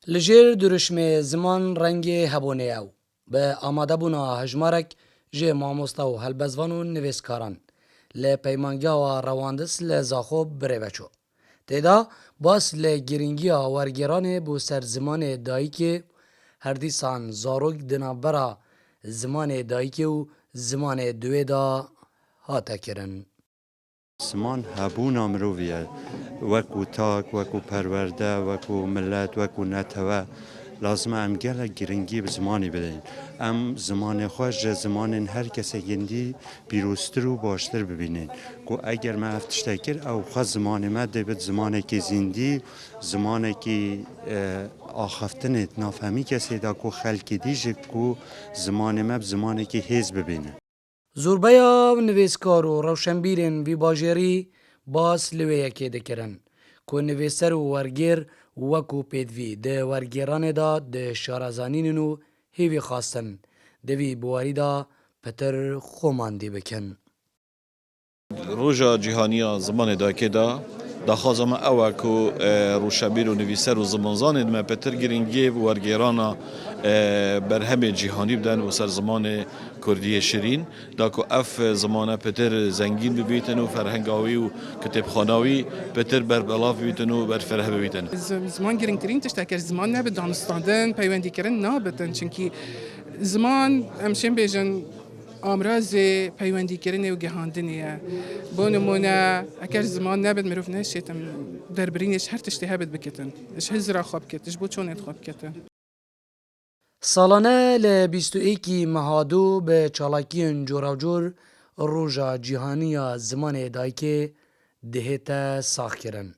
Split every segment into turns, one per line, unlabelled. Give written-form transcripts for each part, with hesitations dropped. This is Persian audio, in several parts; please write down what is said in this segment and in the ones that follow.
لجیر درشم زمان رنگ هبونه او به آماده بونا هجمارک جه ماموستا و هلبزوان و نویسکاران ل پیمانگی و رواندس ل زاخوب بره بچو تیدا باس ل گرینگی ورگران بو سر زمان دایی که هر دیسان زاروگ دنابرا زمان دایی که و زمان دوی دا هاتا کرن.
زمان هبونا مروفیه وکو تاک وکو پرورده وکو ملت وکو نتوه لازم ام گله گرنگی به زمانی بدین ام زمان خوش زمان هر کسی گندی بیروستر و باشتر ببینین که اگر ما افتشتکر او خواه زمان ما دیبت زمانی که زندی زمانی که آخفتنت نافهمی کسی دا که خلکی دیجه که زمان ما زمانی که هیز ببینه
زوربایا نویسکار و روشنبیرین وی باجری باس لویه دکرن که نویسر و ورگیر وکو پیدوی ده ورگیران دا ده شارزانین و هیوی خواستن دوی بواری دا پتر خوماندی بکن.
روژا جیهانی زمان داکه دا داخوازم اوه که روشبیر و نویسر و زمانزان ما پتر گرینگی و ورگیرانا برهم جیهانی بدن و سر زمان کردی شیرین دا که اف زمانه پتر زنگین ببیتن و فرهنگاوی و کتابخاناوی پتر بر بلاف ببیتن و بر فرح ببیتن
زمان گرینگترین تشتکر زمان نبید دانستاندن پیوندی کردن نابتن چونکی زمان همشن بیجن امراض پیوندی کردن و گهاندنیه با نمونه اگر زمان نبود مروف نشیتم دربرینش هر تشتی هبد بکتن اش هزرا خواب کت اش بو چونت خواب کتن
سالانه ل 21 مهادو به چالاکی جوراجور روژا جیهانی زمان دایکه دهتا ساخ کرن.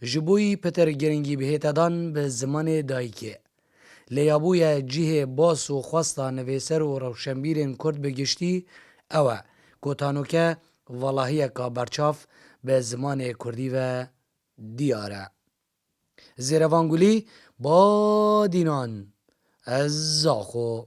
جبوی پتر گرینگی بهت دان به زمان دایکه. لیابوی جیه باس و خواستا نویسر و روشنبیرین کرد بگشتی اوه کتانوکه والهیه که برچاف به زمان کردی و دیاره. زیروانگولی با دینان از زاخو